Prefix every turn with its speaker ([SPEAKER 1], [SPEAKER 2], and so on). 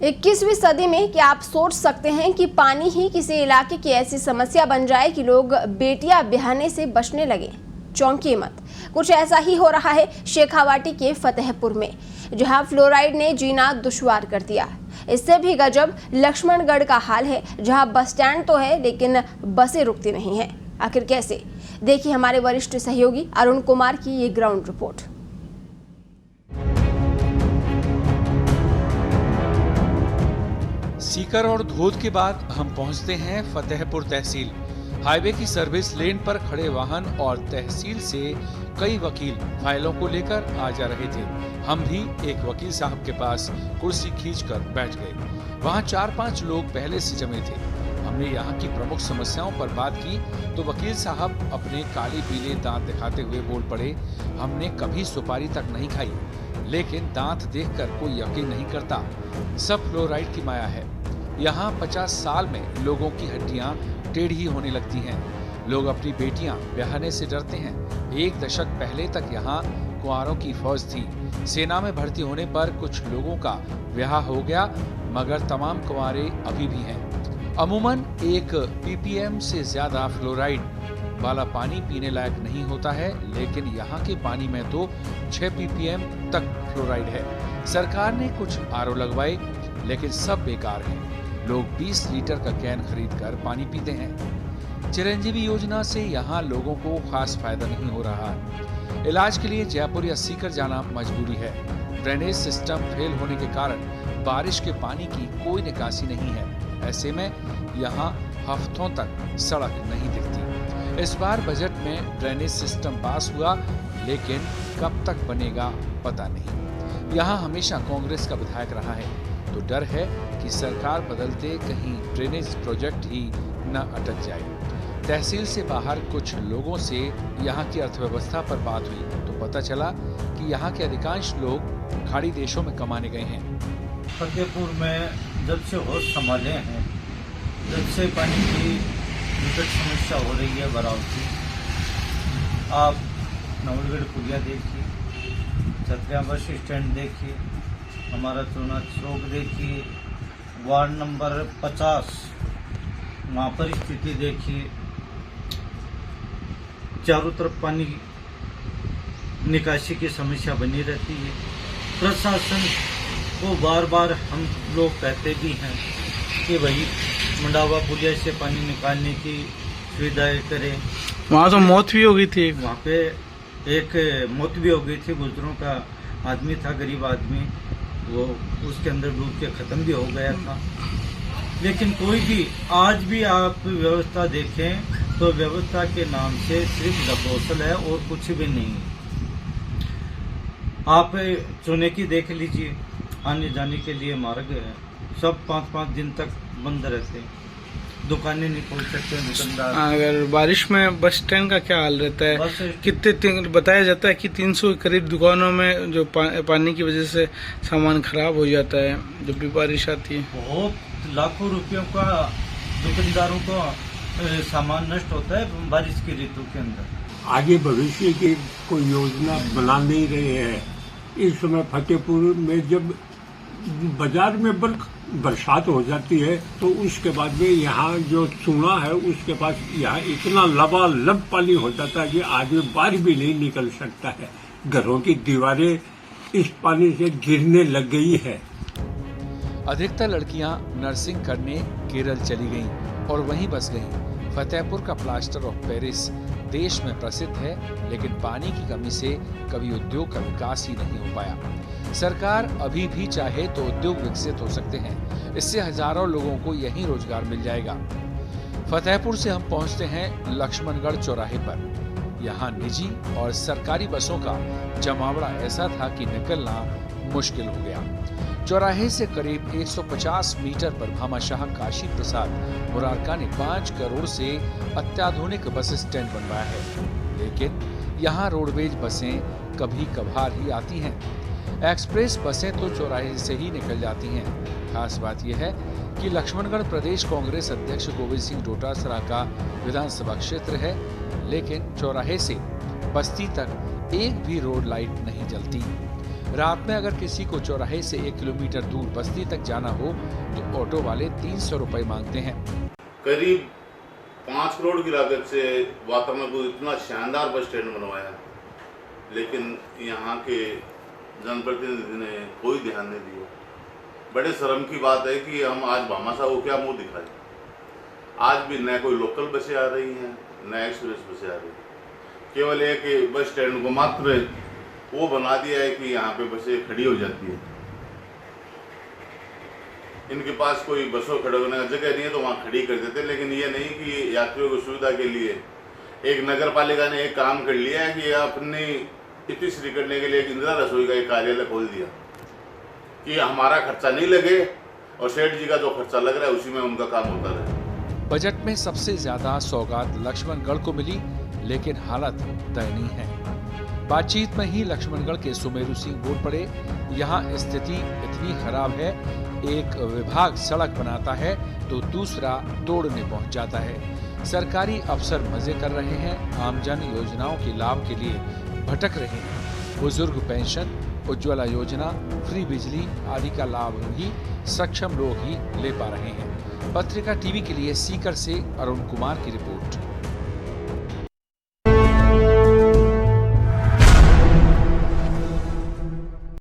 [SPEAKER 1] 21वीं सदी में क्या आप सोच सकते हैं कि पानी ही किसी इलाके की ऐसी समस्या बन जाए कि लोग बेटियां ब्याहने से बचने लगे? चौंकिए मत, कुछ ऐसा ही हो रहा है शेखावाटी के फतेहपुर में, जहां फ्लोराइड ने जीना दुश्वार कर दिया। इससे भी गजब लक्ष्मणगढ़ का हाल है, जहां बस स्टैंड तो है लेकिन बसें रुकती नहीं हैं। आखिर कैसे? देखिए हमारे वरिष्ठ सहयोगी अरुण कुमार की ये ग्राउंड रिपोर्ट।
[SPEAKER 2] सीकर और धोद के बाद हम पहुंचते हैं फतेहपुर तहसील। हाईवे की सर्विस लेन पर खड़े वाहन और तहसील से कई वकील फाइलों को लेकर आ जा रहे थे। हम भी एक वकील साहब के पास कुर्सी खींचकर बैठ गए। वहां 4-5 लोग पहले से जमे थे। हमने यहाँ की प्रमुख समस्याओं पर बात की तो वकील साहब अपने काले पीले दांत दिखाते हुए बोल पड़े, हमने कभी सुपारी तक नहीं खाई, लेकिन दांत देखकर कोई यकीन नहीं करता। सब फ्लोराइड की माया है। यहाँ 50 साल में लोगों की हड्डियाँ टेढ़ी होने लगती हैं। लोग अपनी बेटियां ब्याहने से डरते हैं। 1 दशक पहले तक यहाँ कुंवारों की फौज थी। सेना में भर्ती होने पर कुछ लोगों का ब्याह हो गया, मगर तमाम कुंवारे अभी भी हैं। अमूमन 1 ppm से ज्यादा फ्लोराइड वाला पानी पीने लायक नहीं होता है, लेकिन यहाँ के पानी में तो 6 ppm तक फ्लोराइड है। सरकार ने कुछ RO लगवाए, लेकिन सब बेकार हैं। लोग 20 लीटर का कैन खरीद कर पानी पीते हैं। चिरंजीवी योजना से यहाँ लोगों को खास फायदा नहीं हो रहा है। इलाज के लिए जयपुर या सीकर जाना मजबूरी है। ड्रेनेज सिस्टम फेल होने के कारण बारिश के पानी की कोई निकासी नहीं है। ऐसे में यहाँ हफ्तों तक सड़क नहीं दिखती। इस बार बजट में ड्रेनेज सिस्टम पास हुआ, लेकिन कब तक बनेगा पता नहीं। यहाँ हमेशा कांग्रेस का विधायक रहा है, तो डर है कि सरकार बदलते कहीं ड्रेनेज प्रोजेक्ट ही न अटक जाए। तहसील से बाहर कुछ लोगों से यहाँ की अर्थव्यवस्था पर बात हुई तो पता चला कि यहाँ के अधिकांश लोग खाड़ी देशों में कमाने गए हैं।
[SPEAKER 3] फतेहपुर में जब से होश संभाले हैं, जब से पानी की विकट समस्या हो रही है बरावती। आप नवलगढ़ पुलिया देखिए, चतरिया बस स्टैंड देखिए, हमारा चूना चौक देखिए, वार्ड नंबर 50 वहाँ पर स्थिति देखिए। चारों तरफ पानी निकासी की समस्या बनी रहती है। प्रशासन को बार बार हम लोग कहते भी हैं कि भाई मंडावा पुलिया से पानी निकालने की सुविधाएं करें।
[SPEAKER 4] वहाँ तो मौत भी हो गई थी।
[SPEAKER 3] वहाँ पे एक मौत भी हो गई थी। गुजरों का आदमी था, गरीब आदमी, वो उसके अंदर डूब के ख़त्म भी हो गया था। लेकिन कोई भी आज भी आप व्यवस्था देखें तो व्यवस्था के नाम से सिर्फ प्रपोजल है और कुछ भी नहीं। आप चुने की देख लीजिए, आने जाने के लिए मार्ग है, सब 5-5 दिन तक बंद रहते हैं। दुकानें नहीं खोल सकते दुकानदार।
[SPEAKER 4] अगर बारिश में बस स्टैंड का क्या हाल रहता है? कितने बताया जाता है कि 300 के करीब दुकानों में जो पानी की वजह से सामान खराब हो जाता है जब भी बारिश आती है।
[SPEAKER 3] बहुत लाखों रुपयों का दुकानदारों को सामान नष्ट होता है बारिश की ऋतु के अंदर।
[SPEAKER 5] आगे भविष्य की कोई योजना बना नहीं रहे हैं। इस समय फतेहपुर में जब बाजार में बरसात हो जाती है तो उसके बाद में यहाँ जो चूना है उसके पास यहाँ इतना लबालब पानी हो जाता है कि आदमी बाहर भी नहीं निकल सकता है। घरों की दीवारें इस पानी से गिरने लग गई है।
[SPEAKER 2] अधिकतर लड़कियां नर्सिंग करने केरल चली गईं और वहीं बस गईं। फतेहपुर का प्लास्टर ऑफ पेरिस देश में प्रसिद्ध है, लेकिन पानी की कमी से कभी उद्योग का विकास ही नहीं हो पाया। सरकार अभी भी चाहे तो उद्योग विकसित हो सकते हैं। इससे हजारों लोगों को यहीं रोजगार मिल जाएगा। फतेहपुर से हम पहुंचते हैं लक्ष्मणगढ़ चौराहे पर। यहाँ निजी और सरकारी बसों का जमावड़ा ऐसा था कि निकलना मुश्किल हो गया। चौराहे से करीब 150 मीटर पर भामाशाह काशी प्रसाद मुरारका ने 5 करोड़ से अत्याधुनिक बस स्टैंड बनवाया है, लेकिन यहाँ रोडवेज बसें कभी कभार ही आती हैं। एक्सप्रेस बसें तो चौराहे से ही निकल जाती हैं। खास बात यह है कि लक्ष्मणगढ़ प्रदेश कांग्रेस अध्यक्ष गोविंद सिंह डोटासरा का विधानसभा क्षेत्र है, लेकिन चौराहे से बस्ती तक एक भी रोड लाइट नहीं जलती। रात में अगर किसी को चौराहे से 1 किलोमीटर दूर बस्ती तक जाना हो तो ऑटो वाले 300 रुपए मांगते हैं।
[SPEAKER 6] करीब 5 करोड़ की लागत से वातावरण को इतना शानदार बस स्टैंड बनवाया, लेकिन यहाँ के जनप्रतिनिधि ने कोई ध्यान नहीं दिया। बड़े शर्म की बात है कि हम आज भामाशाह को क्या मुंह दिखाएं। आज भी न कोई लोकल बसें आ रही हैं, न एक्सप्रेस बसें आ रही हैं। केवल एक बस स्टैंड को मात्र वो बना दिया है कि यहाँ पे बसें खड़ी हो जाती है। इनके पास कोई बसों खड़े होने का जगह नहीं है तो वहाँ खड़ी कर देते, लेकिन ये नहीं कि यात्रियों की सुविधा के लिए एक नगर पालिका ने एक काम कर लिया है कि अपनी इतिश्री करने के लिए एक इंदिरा रसोई का एक कार्यालय खोल दिया कि हमारा खर्चा नहीं लगे और सेठ जी का जो खर्चा लग रहा है उसी में उनका काम होता रहे।
[SPEAKER 2] बजट में सबसे ज्यादा सौगात लक्ष्मणगढ़ को मिली, लेकिन हालत दयनीय है। बातचीत में ही लक्ष्मणगढ़ के सुमेरु सिंह बोल पड़े, यहाँ स्थिति इतनी खराब है, एक विभाग सड़क बनाता है तो दूसरा तोड़ने पहुंच जाता है। सरकारी अफसर मजे कर रहे हैं, आमजन योजनाओं के लाभ के लिए भटक रहे हैं। बुजुर्ग पेंशन, उज्ज्वला योजना, फ्री बिजली आदि का लाभ भी सक्षम लोग ही ले पा रहे हैं। पत्रिका टीवी के लिए सीकर से अरुण कुमार की रिपोर्ट।